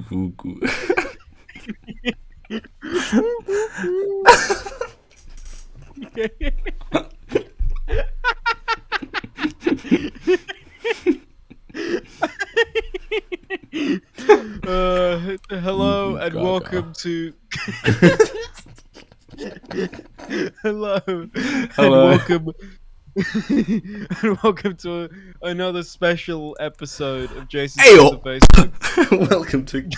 Goo goo. Hello and Gaga. welcome to hello and Hello. welcome and welcome to another special episode of Jason's Ayo. Facebook. Welcome to.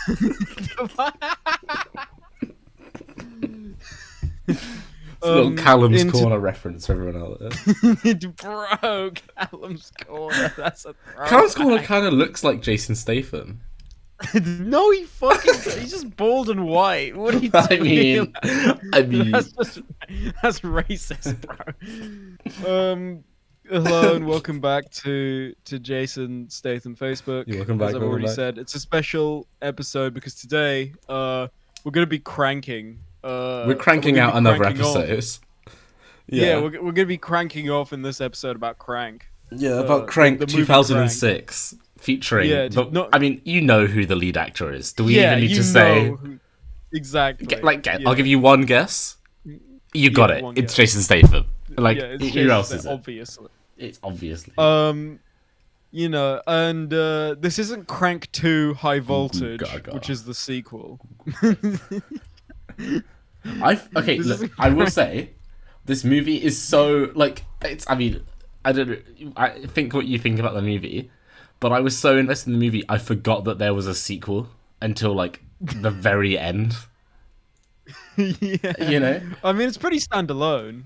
It's a little Callum's Corner reference for everyone out there. Bro, Callum's Corner. That's a Callum's Corner kind of looks like Jason Statham. No, he's just bald and white. What are you doing? I mean, that's racist, bro. Hello and welcome back to Jason Statham Facebook. Yeah, welcome back, As I've welcome already back. said, it's a special episode because today we're gonna be cranking. we're cranking out another episode. Yeah, we're gonna be cranking off in this episode about Crank. Yeah, about Crank the movie 2006, featuring. Yeah, but, I mean, you know who the lead actor is. Do we even need to say? Exactly. I'll give you one guess. You got it. one It's guess. Jason Statham. Like, Yeah, it's who Jason else Statham, is it? obviously. It's obviously. You know, and this isn't Crank 2 High Voltage, Gaga. which is the sequel. Okay, This look, isn't I will Crank. say, this movie is so, like, it's, I mean, I don't know, I think what you think about the movie, but I was so invested in the movie, I forgot that there was a sequel until, like, the very end. Yeah. You know? I mean, it's pretty standalone.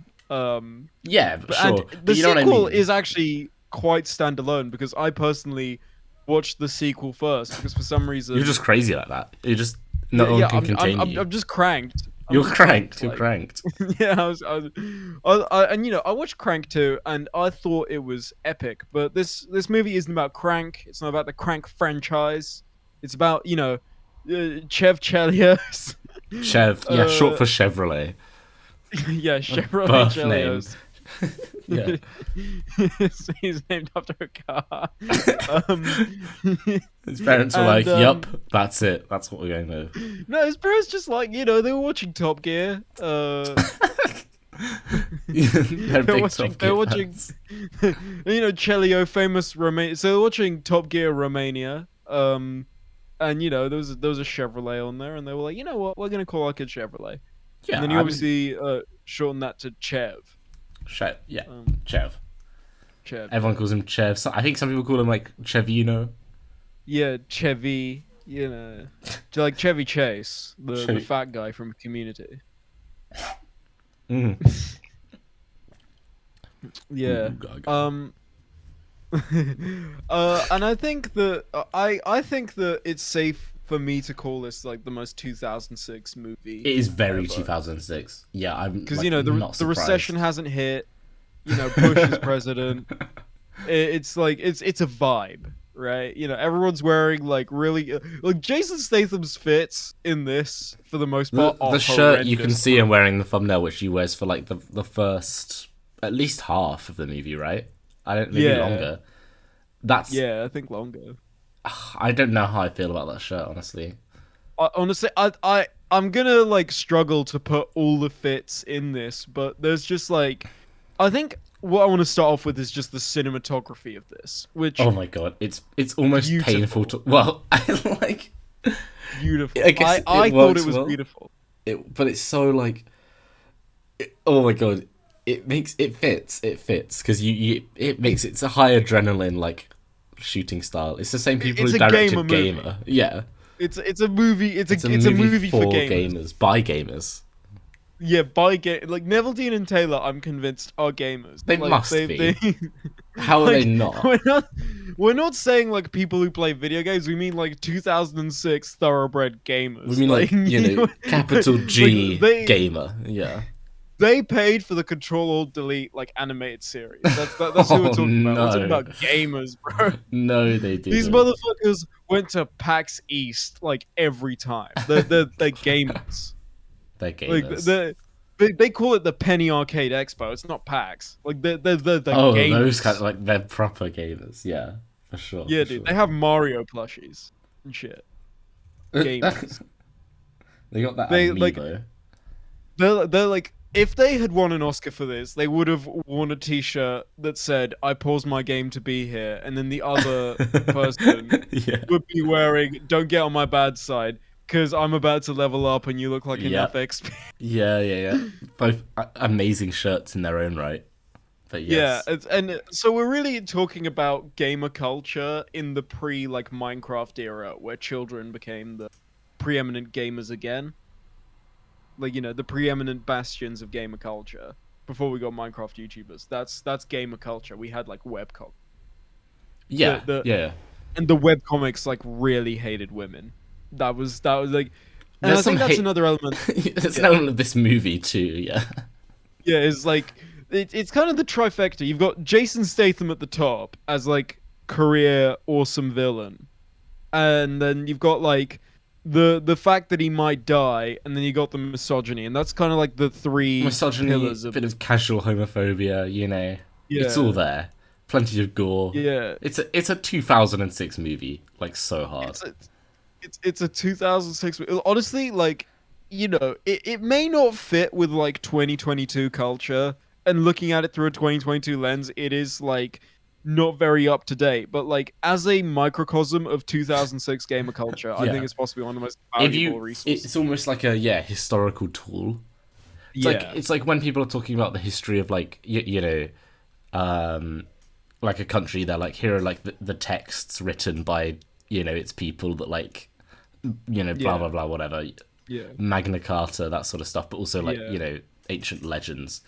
Yeah, But, sure. and But the you know what I sequel mean? is actually quite standalone because I personally watched the sequel first because for some reason You're just crazy like that. You're just, no one can contain you. I'm just cranked. You're cranked. You're cranked. Yeah, and you know, I watched Crank 2 and I thought it was epic, but this movie isn't about Crank. It's not about the Crank franchise. It's about, you know, Chev Chelios. Chev, yeah, short for Chevrolet. Yeah, Chevrolet Birth Chelios. Yeah. He's named after a car. His parents were and, like, yup, that's it. That's what we're going to. No, his parents just like, you know, they were watching Top Gear. They're They're big watching, Top they're Gear watching, fans. you know, Chelio, famous Romania. So they're watching Top Gear Romania. And you know, there was a Chevrolet on there, and they were like, you know what, we're gonna call our kid Chevrolet. Yeah, And then you I mean, obviously shortened that to Chev. Chev, yeah, Um, Chev. Chev. Everyone calls him Chev. So I think some people call him like Chevino. Yeah, Chevy. You know, like Chevy Chase, the Chevy. fat guy from Community. Mm. Yeah. Ooh, gaga. And I think that I think that it's safe for me to call this like the most 2006 movie. It is very ever. 2006. Yeah, I'm Because like, you know not the surprised. recession hasn't hit. You know, Bush is president. It's like it's a vibe, right? You know, everyone's wearing like really like Jason Statham's fits in this for the most part. The are shirt you can horrendous. see him wearing in the thumbnail, which he wears for like the first at least half of the movie, right? I don't maybe Yeah. longer. That's Yeah, I think longer. I don't know how I feel about that shirt, honestly. Honestly, I'm gonna like struggle to put all the fits in this, but there's just like, I think what I want to start off with is just the cinematography of this, which Oh my god, it's almost Beautiful. painful to. Well, I like beautiful. I guess I it thought works it was well. beautiful. it, but it's so like. Oh my god, it fits because it makes it's a high adrenaline like shooting style. It's the same people It's who a directed gamer movie. Gamer. Yeah, It's a movie. It's a it's a movie for for gamers. by gamers. Yeah, by like Neville Dean and Taylor, I'm convinced are gamers. They Like, must be. How are like, they not? We're not saying like people who play video games. We mean like 2006 thoroughbred gamers. We mean like you know capital G they- gamer. Yeah. They paid for the Control Alt Delete like animated series. That's who we're Oh, talking about. We're talking no. about gamers, bro. No, they do. These motherfuckers went to PAX East like every time. They're gamers. They're Like gamers. they call it the Penny Arcade Expo. It's not PAX. Like they're Oh, gamers. those kind of like they're proper gamers. Yeah. for sure, Yeah, for dude. sure. They have Mario plushies and shit. Gamers. They got that They like amiibo. they're like if they had won an Oscar for this, they would have worn a T-shirt that said "I paused my game to be here," and then the other person Yeah, would be wearing "Don't get on my bad side because I'm about to level up and you look like yeah, enough XP." yeah, yeah, yeah. Both amazing shirts in their own right. But Yeah, yes, and so we're really talking about gamer culture in the pre like Minecraft era, where children became the preeminent gamers again. Like the preeminent bastions of gamer culture before we got Minecraft YouTubers. That's gamer culture. We had like webcomics. yeah, The yeah. and the webcomics like really hated women. That was like, and There's I some think that's hate. another element. There's an Yeah, element of this movie too. Yeah, yeah, it's like it's kind of the trifecta. You've got Jason Statham at the top as like career awesome villain, and then you've got like the fact that he might die, and then you got the misogyny, and that's kind of like the three misogyny, pillars a of bit of casual homophobia. It's all yeah, there. Plenty of gore. yeah. It's a 2006 movie. Like so hard. It's a it's a 2006. Honestly, like it may not fit with like 2022 culture, and looking at it through a 2022 lens, it is like not very up to date. But like as a microcosm of 2006 gamer culture, I think Yeah. it's possibly one of the most If valuable you, resources. it's almost like a historical tool. Yeah, It's like when people are talking about the history of like um, like a country. They're like, here are like the texts written by its people that like blah yeah, blah blah whatever, yeah, Magna Carta, that sort of stuff. But also like yeah. ancient legends.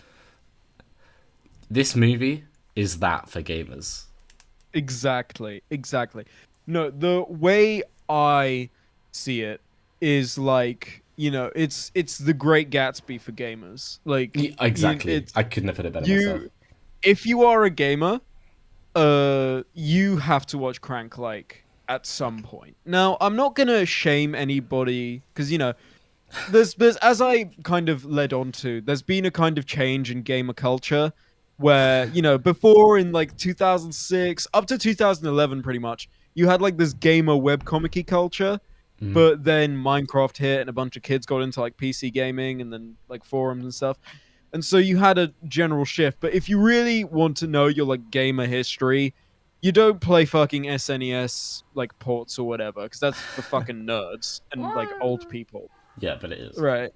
This movie is that for gamers. Exactly, exactly. No, the way I see it is like, it's the Great Gatsby for gamers. Like, Yeah, exactly. it's I couldn't have put it better myself. you. If you are a gamer, you have to watch Crank like at some point. Now, I'm not gonna shame anybody because there's as I kind of led on to, there's been a kind of change in gamer culture where, before in like 2006 up to 2011 pretty much, you had like this gamer webcomic culture, Mm. but then Minecraft hit and a bunch of kids got into like PC gaming and then like forums and stuff. And so you had a general shift, but if you really want to know your like gamer history, you don't play fucking SNES like ports or whatever because that's for fucking nerds and like old people. Yeah, but it is. Right.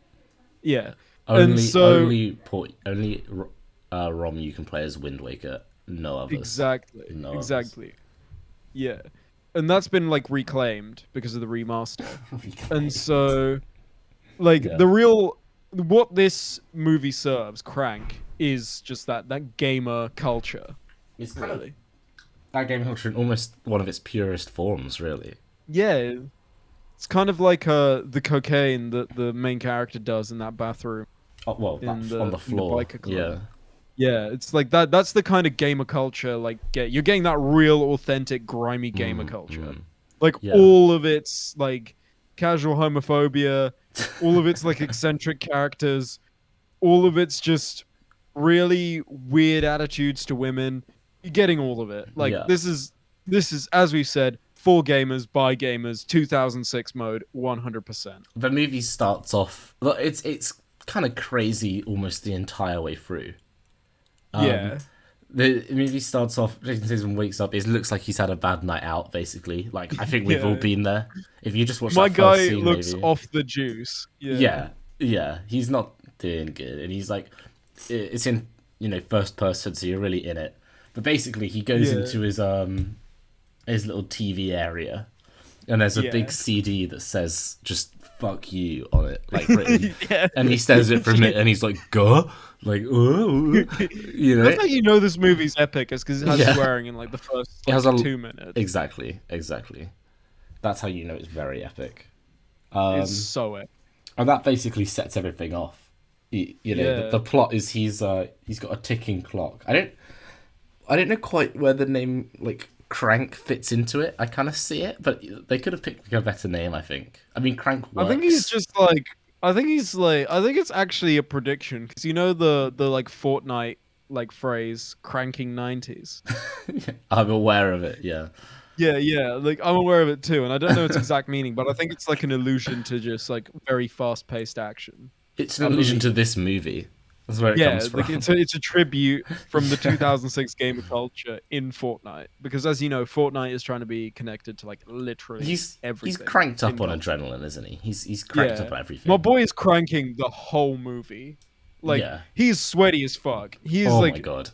Yeah. Yeah. And so Only ROM you can play as Wind Waker. No others. exactly, No others. exactly. Yeah. And that's been like reclaimed because of the remaster. And so like Yeah. the real what this movie serves, Crank, is just that gamer culture, It's kind of really. that game culture in almost one of its purest forms, really. Yeah. It's kind of like the cocaine that the main character does in that bathroom Oh, well, in on the the in the floor. biker club. Yeah. Yeah, it's like that. That's the kind of gamer culture. Like, you're getting that real, authentic, grimy gamer Mm, culture. mm. Like Yeah. all of its like casual homophobia, all of its like eccentric characters, all of its just really weird attitudes to women. You're getting all of it. Like Yeah. this is as we said, for gamers by gamers, 2006 mode, 100%. The movie starts off. Look, it's kind of crazy almost the entire way through. Um, Yeah, the movie starts off. Jason Statham wakes up. It looks like he's had a bad night out. Basically, like I think we've all yeah. been there. If you just watch My that first guy scene, looks maybe. off the juice. Yeah, Yeah, yeah, he's not doing good, and he's like, it's in first person, so you're really in it. But basically, he goes yeah, into his little TV area, and there's a big yeah. CD that says just "fuck you" on it, like written, Yeah. and he stares it for a minute, and he's like, "Go," like, oh, That's how you know this movie's epic, is because it has yeah, swearing in like the first it has like a 2 minutes. exactly. That's how you know it's very epic. It's Um, so epic. and that basically sets everything off. The Yeah. plot is he's got a ticking clock. I don't know quite where the name like Crank fits into it. I kind of see it, but they could have picked a better name. I think. I mean, Crank I think he's works. just like I think it's actually a prediction because the like Fortnite like phrase, cranking 90s. I'm aware of it. Yeah, Yeah, yeah, like I'm aware of it too, and I don't know its exact meaning, but I think it's like an allusion to just like very fast-paced action. it's an I allusion to believe. this movie. That's where it comes Yeah, like from. it's a tribute from the 2006 gamer culture in Fortnite because as you know, Fortnite is trying to be connected to like literally He's everything cranked in up on culture. adrenaline, isn't he? He's cranked Yeah, up on my everything. boy is cranking the whole movie. Like Yeah. he's sweaty as fuck. He's Oh my like, god.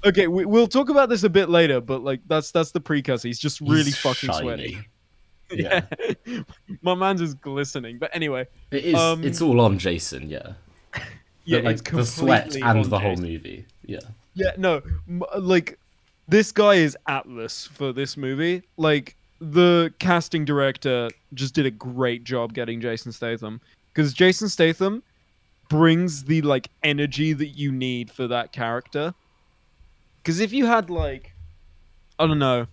okay, we'll talk about this a bit later, but like that's the precursor. He's just really He's fucking sweaty. shiny. Yeah, Yeah. my man's is glistening. But anyway, It is. It's um, all on Jason. Yeah. yeah, But it's like the sweat completely and on the whole Jason. movie. Yeah. Yeah, no, like this guy is Atlas for this movie. Like the casting director just did a great job getting Jason Statham because Jason Statham brings the like energy that you need for that character. Because if you had like I don't know,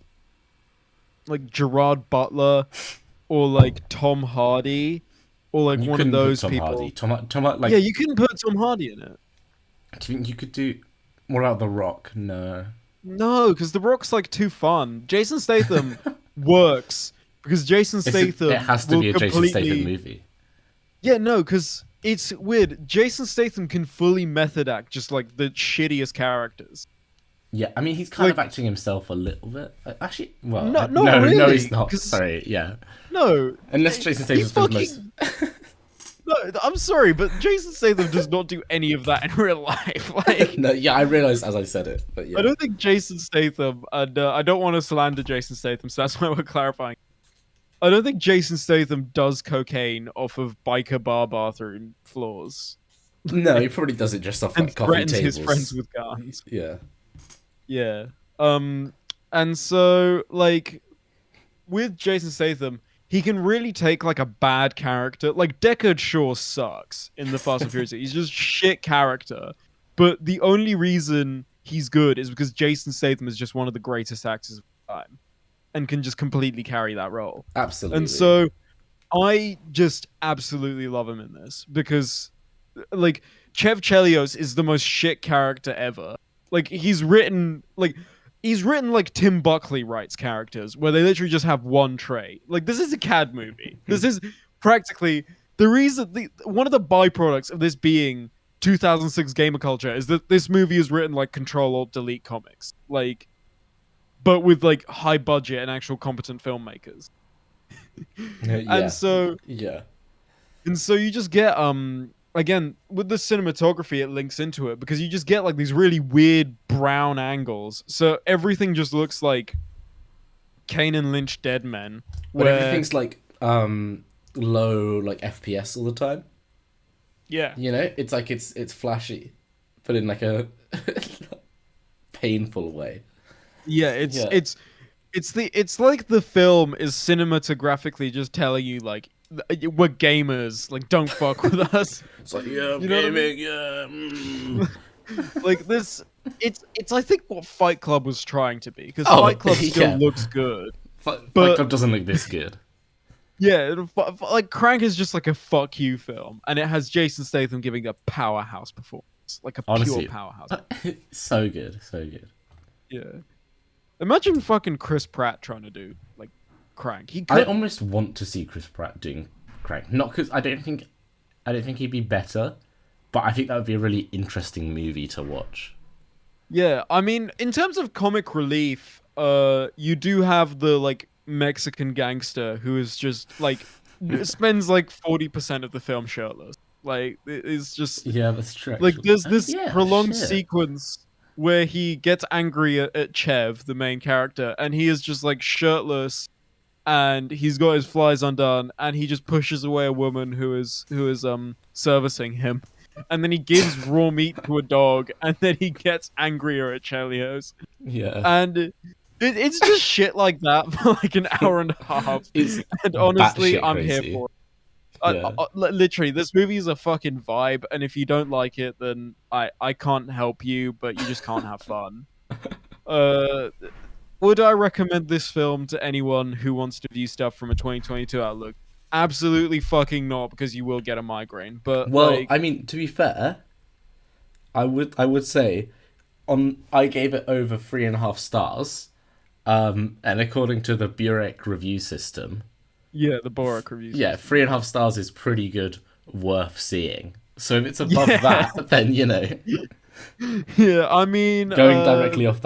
like Gerard Butler or like Tom Hardy or like You one of couldn't put those Tom Hardy. people, Tom yeah, like. you couldn't put Tom Hardy in it. Do you think you could do? What about The Rock? No. No, because The Rock's like too fun. Jason Statham works because Jason It Statham has to will be a Jason Statham completely. movie. Yeah, no, because it's weird. Jason Statham can fully method act just like the shittiest characters. Yeah, I mean he's kind of Like, acting himself a little bit. Actually, well, not no, he's really. not. Because Sorry, yeah. no, Unless Jason he Statham's for the most. fucking. No, I'm sorry, but Jason Statham does not do any of that in real life. Like, No, yeah, I realized as I said it, but I yeah. don't think Jason Statham, and I don't want to slander Jason Statham, so that's why we're clarifying. I don't think Jason Statham does cocaine off of biker bar bathroom floors No, he probably does it just off and like coffee threatens his friends tables. with guns. Yeah. Yeah. And so like with Jason Statham, he can really take like a bad character. Like Deckard Shaw sucks in the Fast and Furious. He's just shit character. But the only reason he's good is because Jason Statham is just one of the greatest actors of all time and can just completely carry that role. And Absolutely. so I just absolutely love him in this because, like, Chev Chelios is the most shit character ever. Like, he's written like Tim Buckley writes characters where they literally just have one trait. Like, this is a CAD movie. This is practically the reason. One of the byproducts of this being 2006 gamer culture is that this movie is written like Control Alt Delete comics, like, but with like high budget and actual competent filmmakers. and Yeah. so Yeah. and so you just get again with the cinematography it links into it because you just get like these really weird brown angles. So everything just looks like Kane and Lynch Dead Men But where everything's like low like FPS all the time. yeah. You know? It's like it's flashy, but in like a painful way. Yeah, Yeah. it's like the film is cinematographically just telling you like we're gamers, like don't fuck with us. It's like, yeah, I'm You know what I mean? gaming, yeah. Mm. Like this it's I think what Fight Club was trying to be because Oh, Fight Club still yeah. looks good. Fight But Club doesn't look this good. yeah, like Crank is just like a fuck you film, and it has Jason Statham giving a powerhouse performance, like a pure Honestly, powerhouse. so good, so good. Yeah, imagine fucking Chris Pratt trying to do like Crank. He I couldn't. almost want to see Chris Pratt doing Crank. Not because I don't think he'd be better, but I think that would be a really interesting movie to watch. Yeah, I mean, in terms of comic relief, you do have the like Mexican gangster who is just like spends like 40% of the film shirtless. Like it's just Yeah, that's true. like Actually. there's Oh this yeah, prolonged shit. sequence where he gets angry at Chev, the main character, and he is just like shirtless and he's got his flies undone and he just pushes away a woman who is servicing him. And then he gives raw meat to a dog and then he gets angrier at Chelios. Yeah, And it's just shit like that for like an hour and a half. it's And honestly, batshit I'm here crazy. for it. Yeah, Literally, this movie is a fucking vibe, and if you don't like it, then I can't help you, but you just can't have fun. Uh, would I recommend this film to anyone who wants to view stuff from a 2022 outlook? Absolutely fucking not, because you will get a migraine. But well, like, I mean, to be fair, I would say I gave it over 3.5 stars. And according to the Burek review system, Yeah, the Borak review yeah, system. 3.5 stars is pretty good, worth seeing. So if it's above Yeah. that, then Yeah, I mean, going directly off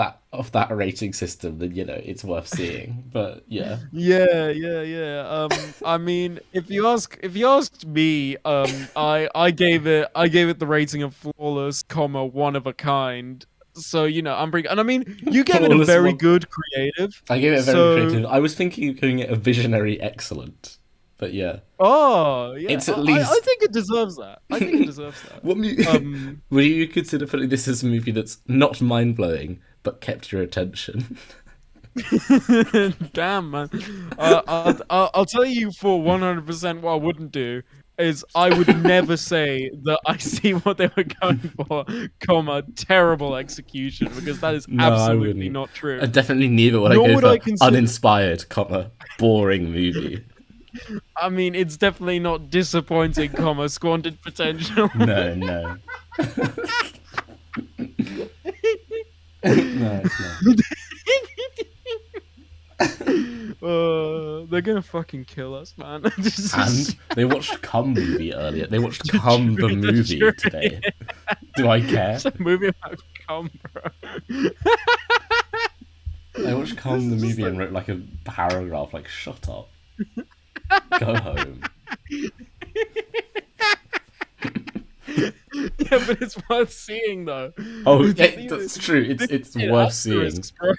that rating system, then it's worth seeing. But yeah, yeah. I mean, if you asked me, I gave it the rating of flawless, comma, one of a kind. So, I'm pretty, and I mean, you gave it a flawless very one. good creative. I gave it a very So, creative. I was thinking of giving it a visionary excellent, but yeah, oh yeah, it's at I least. think it deserves that. I think it deserves that. What Um, would you consider putting this as a movie that's not mind blowing but kept your attention? damn man, I'll tell you for 100% what I wouldn't do is I would never say that I see what they were going for, comma, terrible execution, because that is No, I absolutely wouldn't. not true. Definitely neither would I Nor go would I for consider. uninspired, comma, boring movie. I mean, it's definitely not disappointing, comma, squandered potential. No, no. No, it's not. They're gonna fucking kill us, man. This And is they watched Cum movie earlier. They watched the Cum the truth, the movie truth. today. Do I care? It's a movie about cum, bro. I watched Cum the This is just movie like, and wrote like a paragraph like, shut up. Go home. yeah, but it's worth seeing though. Oh, These- that's true. It's these it's in worth seeing. asterisks, bro.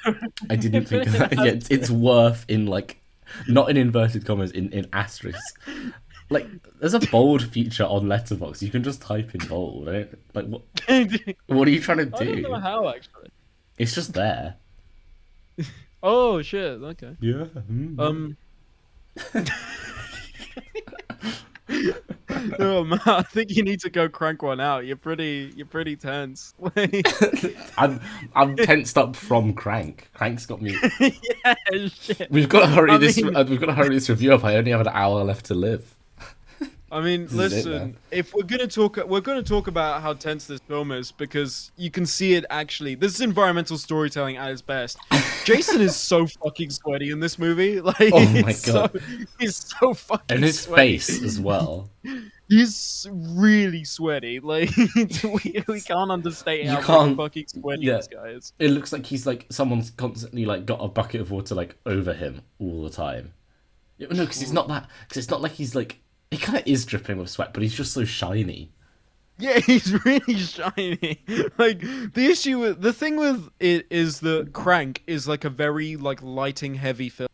I didn't think of that. Yeah, it's worth in like, not in inverted commas, in asterisks. Like, there's a bold feature on Letterboxd. You can just type in bold. Like, what? What are you trying to I don't know do? how actually. It's just there. Oh shit. Okay. Yeah. Um. Oh man, I think you need to go crank one out. You're pretty tense. I'm tensed up from Crank. Crank's got me. yeah, shit. We've got to hurry I this. mean, We've got to hurry this review up. I only have an hour left to live. I mean, This is it, man. listen. If we're gonna talk about how tense this film is because you can see it actually. This is environmental storytelling at its best. Jason is so fucking sweaty in this movie. Like, Oh my God. he's so fucking And his sweaty. face as well. He's really sweaty. Like, we can't understate You how can't- fucking sweaty yeah. this guy is. It looks like he's like someone's constantly like got a bucket of water like over him all the time. No, because it's not that. Because it's not like he's like. He kind of is dripping with sweat, but he's just so shiny. Yeah, he's really shiny. Like the thing with it is that Crank is like a very like lighting heavy film.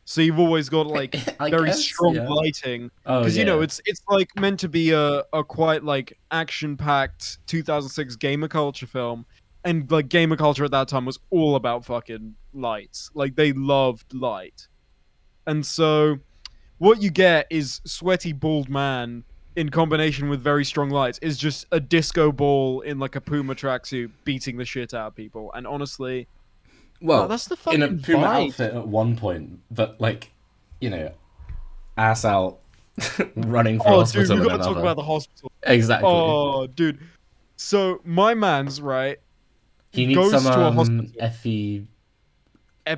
So you've always got like I very guess, strong yeah. lighting Oh, because yeah. it's like meant to be a quite like action packed 2006 gamer culture film, and like gamer culture at that time was all about fucking lights. Like they loved light, and so what you get is sweaty bald man in combination with very strong lights is just a disco ball in like a Puma tracksuit beating the shit out of people. And honestly, Well, that's the in a fucking Puma vibe. outfit at one point, but like, ass out, running for Oh, hospital. dude, we and gotta talk another. about the hospital. Exactly. Oh, dude. So my man's right. He needs goes some to a hospital. Effie. I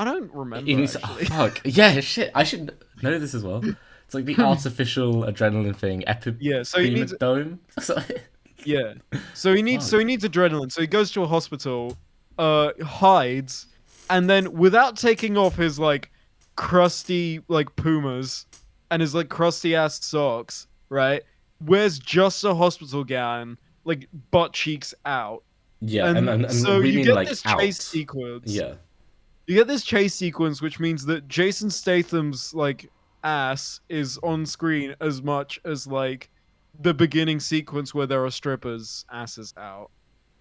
don't remember He needs. Oh, actually. fuck. Yeah, shit. I should know this as well. It's like the artificial adrenaline thing. Yeah, so he needs. Dome. Yeah. So he needs adrenaline. So he goes to a hospital, hides, and then without taking off his like crusty like Pumas and his like crusty ass socks, right? Wears just a hospital gown, like butt cheeks out. Yeah, And, and so we you mean get like this out. chase sequence. Yeah. You get this chase sequence, which means that Jason Statham's like ass is on screen as much as like the beginning sequence where there are strippers' asses out.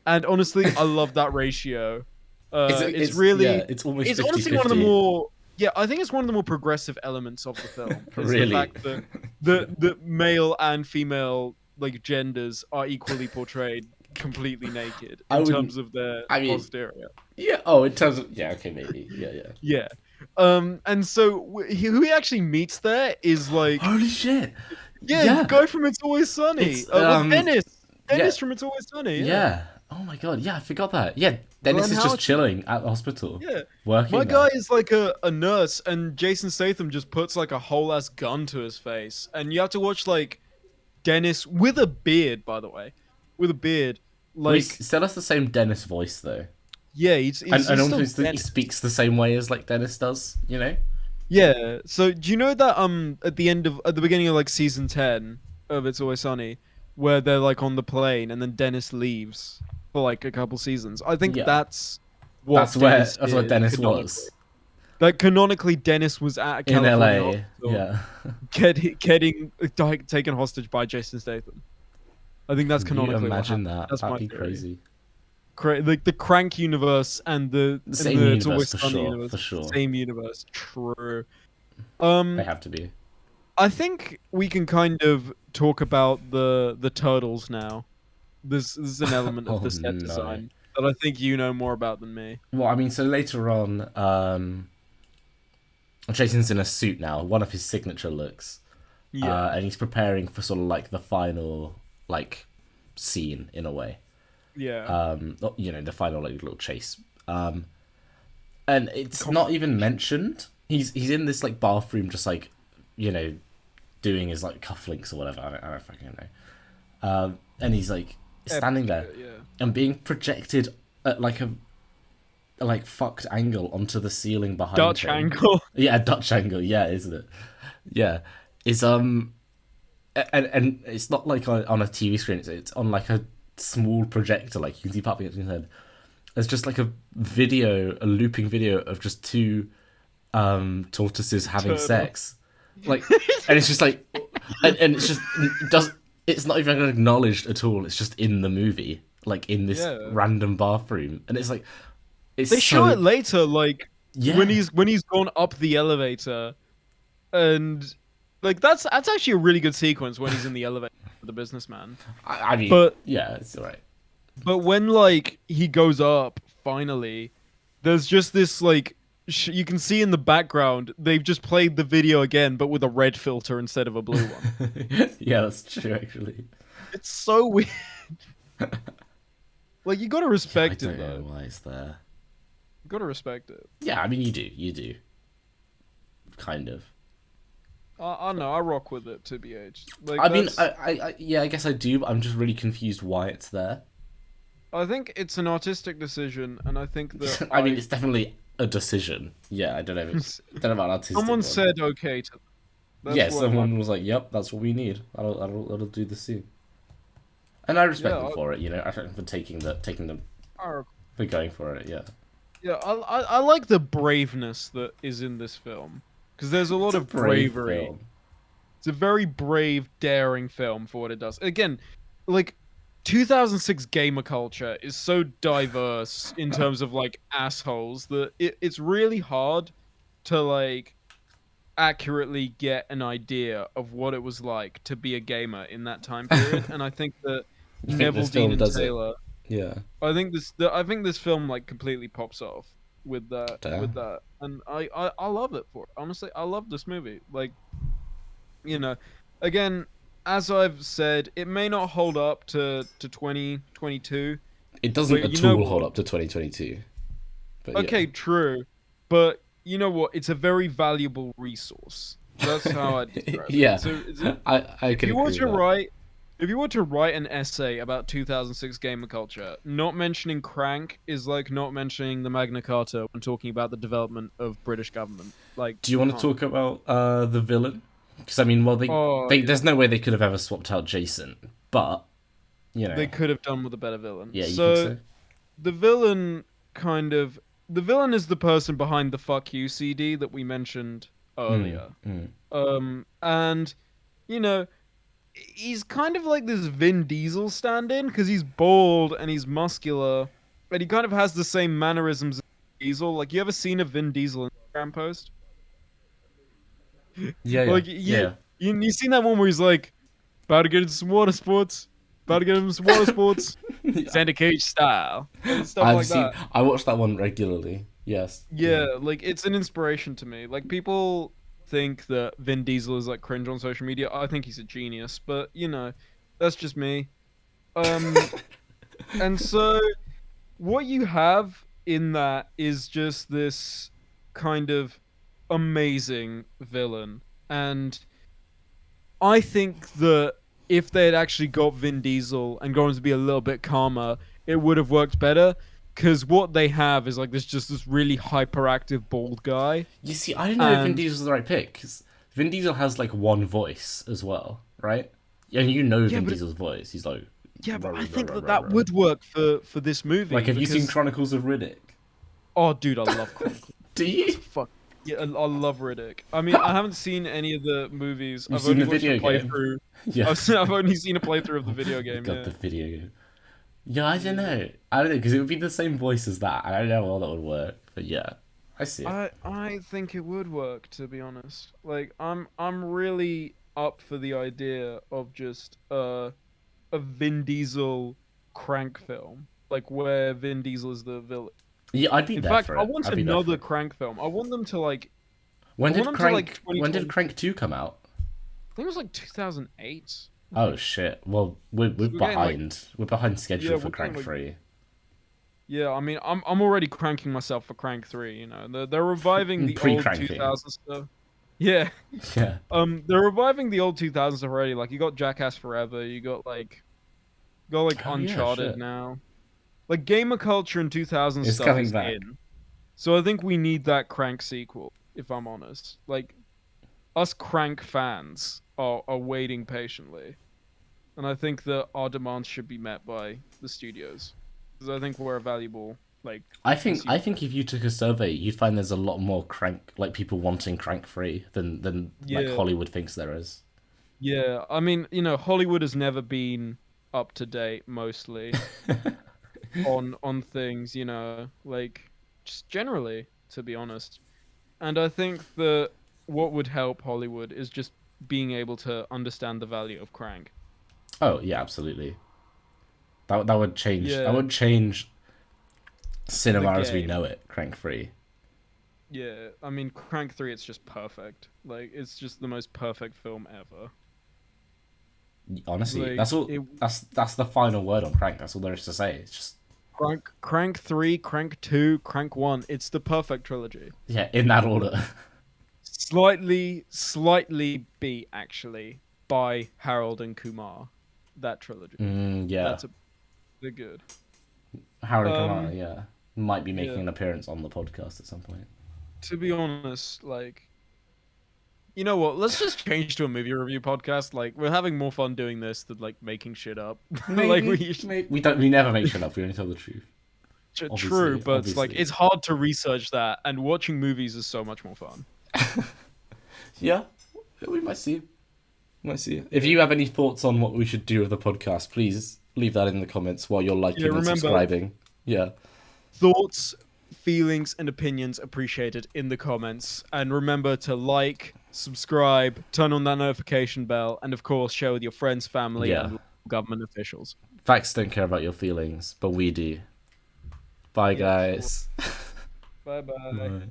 And honestly, I love that ratio. It's really, yeah, it's almost it's 50-50. honestly one of the more, yeah, I think it's one of the more progressive elements of the film. Is Really? the fact that the male and female like genders are equally portrayed completely naked I in wouldn't- terms of their I mean- posterior. Yeah. Oh, in terms of okay, maybe. Yeah. Yeah. And so who he actually meets there is like, Holy shit. yeah, the guy from It's Always Sunny. It's, Dennis. yeah. Dennis from It's Always Sunny. Yeah. Oh my god, yeah, I forgot that. Yeah, Dennis Glenn is just Howerton. chilling at the hospital, Yeah. My working guy there. is like a nurse, and Jason Statham just puts like a whole ass gun to his face. And you have to watch like Dennis with a beard, by the way. With a beard. Well, he Like, still has the same Dennis voice though, yeah, he's, and he's, and he's also still he Dennis. speaks the same way as like Dennis does. You know? Yeah. So do you know that at the beginning of like season 10 of It's Always Sunny, where they're like on the plane and then Dennis leaves for like a couple seasons? I think Yeah, what Dennis that's where did Dennis canonically. was Like canonically, Dennis was at a in California LA. hospital Yeah, getting taken hostage by Jason Statham. I think that's can you canonically what imagine happened. that? That's That'd my be theory. crazy. Like the Crank universe and The same the It's universe Always for Sunny sure, universe, for sure. same universe. True. They Um, have to be. I think we can kind of talk about the turtles now. This is an element of Oh the set no. design that I think you know more about than me. Well, I mean, so later on, Jason's in a suit now, one of his signature looks, Yeah, and he's preparing for sort of like the final like scene in a way. yeah. You know, the final like little chase. And it's not even Confrontation. mentioned. He's in this like bathroom, just like, you know, doing his like cufflinks or whatever. I don't fucking know. And he's like Epic standing there shit, yeah. and being projected at like a like fucked angle onto the ceiling behind Dutch him. angle. Yeah, Dutch angle. Yeah, isn't it? Yeah, is and it's not like on a TV screen. It's on like a small projector, like you can see popping up in his head. There's just like a video, a looping video of just two tortoises having Turtle. sex, like, and it's just like, and it's just it does. It's not even acknowledged at all. It's just in the movie, like in this Yeah. random bathroom, and it's like, it's They show it so later, like yeah. when he's gone up the elevator, and like that's actually a really good sequence when he's in the elevator with the businessman. I mean, But yeah, it's alright. when like he goes up finally, there's just this like you can see in the background they've just played the video again, but with a red filter instead of a blue one. Yeah, that's true actually. It's so weird. Like you gotta Yeah, I respect it don't know though. why it's there. You gotta respect it. Yeah, I mean, you do, kind of. I know. I rock with it. To be aged. Like I mean, that's. yeah, I guess I do, but I'm just really confused why it's there. I think it's an artistic decision, and I think that I mean, it's definitely a decision. Yeah, I don't know. I don't know about artistic someone one. said okay to. That's Yeah, what my someone was like, "Yep, that's what we need. That'll do the scene." And I respect them yeah. for it. You know, I respect them for taking them I, for going for it. Yeah, yeah. I like the braveness that is in this film because there's a it's lot a of brave bravery. film. It's a very brave, daring film for what it does. Again, like 2006 gamer culture is so diverse in terms of like assholes that it's really hard to like accurately get an idea of what it was like to be a gamer in that time period. And I think that You think Neville, this Dean, film and does it? Taylor. Yeah. I think this film like completely pops off with that Damn. and I love it for it. Honestly, I love this movie. Like you know, again, as I've said, it may not hold up to 2022, It doesn't but you at know all hold what? up to 2022. But yeah. Okay, true, but you know what? It's a very valuable resource. That's how I describe it. Yeah, I If can you were agree with to that. write, if you were to write an essay about 2006 gamer culture, not mentioning Crank is like not mentioning the Magna Carta when talking about the development of British government. Like Do you you want to can't. talk about the villain? Because I mean, well, Oh they yeah, there's no way they could have ever swapped out Jason, but you they know, could have done with a better villain. yeah, you think So so? the villain kind of the villain is the person behind the "fuck you" CD that we mentioned Mm, earlier. mm. And you know, he's kind of like this Vin Diesel stand-in because he's bald and he's muscular, and he kind of has the same mannerisms as Diesel. Like, you ever seen a Vin Diesel Instagram post? Yeah, yeah, Like, yeah. you seen that one where he's like, about to get into some water sports, about to get into some water sports, Yeah. Santa Cage style, and stuff I've like seen. that. I watch that one regularly. Yes. Yeah, Yeah. like it's an inspiration to me. Like people think that Vin Diesel is like cringe on social media. I think he's a genius, but you know, that's just me. Um, And so what you have in that is just this kind of amazing villain. And I think that if they had actually got Vin Diesel and gone to be a little bit calmer, it would have worked better. Because what they have is like this really hyperactive bald guy, You see, I don't know if Vin and Diesel's the right pick because Vin Diesel has like one voice as well, right? And you know yeah, Vin but Diesel's voice. He's like, I think that that would work for this like, movie have you seen because Chronicles of Riddick? oh, dude, I love Chronicles. Do That's you? a fuck. Yeah, I love Riddick. I mean, I haven't seen any of the movies. You've I've seen only the watched a video game? playthrough. Yeah. I've only seen a playthrough of the video game. Got Yeah. the video game. Yeah, I don't Yeah. know. I don't know because it would be the same voice as that. I don't know how that would work, but yeah, I see it. I think it would work, to be honest. Like I'm really up for the idea of just a Vin Diesel crank film, like where Vin Diesel is the villain. Yeah, I'd be In there fact, for I it. want I'd be there for another it. crank film. I want them to like When I want did them to like Crank? When did 2020. Crank 2 come out? I think it was like 2008. I Oh think. shit! Well, we're So we're getting like behind. We're behind yeah, schedule for we're getting Crank like 3. yeah. I mean, I'm already cranking myself for Crank 3. You know, they're reviving the old Pre-cranking. 2000 stuff. Yeah. Yeah. They're reviving the old 2000s already. Like you got Jackass Forever, you got like Oh yeah, Uncharted shit. now. Like gamer culture in 2000 It's stuff coming is back. in. So I think we need that Crank sequel, if I'm honest. Like us Crank fans are waiting patiently. And I think that our demands should be met by the studios. Because I think we're a valuable like I consumer. think if you took a survey, you'd find there's a lot more Crank, like people wanting Crank 3 than like Yeah. Hollywood thinks there is. Yeah. I mean, you know, Hollywood has never been up to date mostly on things, you know, like just generally, to be honest. And I think that what would help Hollywood is just being able to understand the value of Crank. Oh yeah, absolutely. That would change. That Yeah, would change the cinema as we game. know it. Crank 3. Yeah, I mean Crank 3 it's just perfect. Like it's just the most perfect film ever. Honestly, Like that's all. it That's the final word on Crank. That's all there is to say. It's just Crank 3, Crank 2, Crank 1, it's the perfect trilogy. yeah, in that order. Slightly beat actually by Harold and Kumar. That trilogy. Yeah, That's a they're good. Howard and Kumar. Um Yeah, might be making yeah, an appearance on the podcast at some point. to be honest, like you know what? Let's just change to a movie review podcast. Like we're having more fun doing this than like making shit up. Like Maybe, should... maybe we don't. We never make shit up. We only tell the truth. True, Obviously, but it's like obviously. it's hard to research that, and watching movies is so much more fun. Yeah, we might see. Might see. If you have any thoughts on what we should do with the podcast, please leave that in the comments while you're Yeah, liking and remember subscribing. Yeah. thoughts, feelings, and opinions appreciated in the comments, and remember to like, subscribe, turn on that notification bell, and of course share with your friends, family, Yeah. and government officials. Facts don't care about your feelings, but we do. Bye, Yeah, sure. guys. Bye bye. Bye.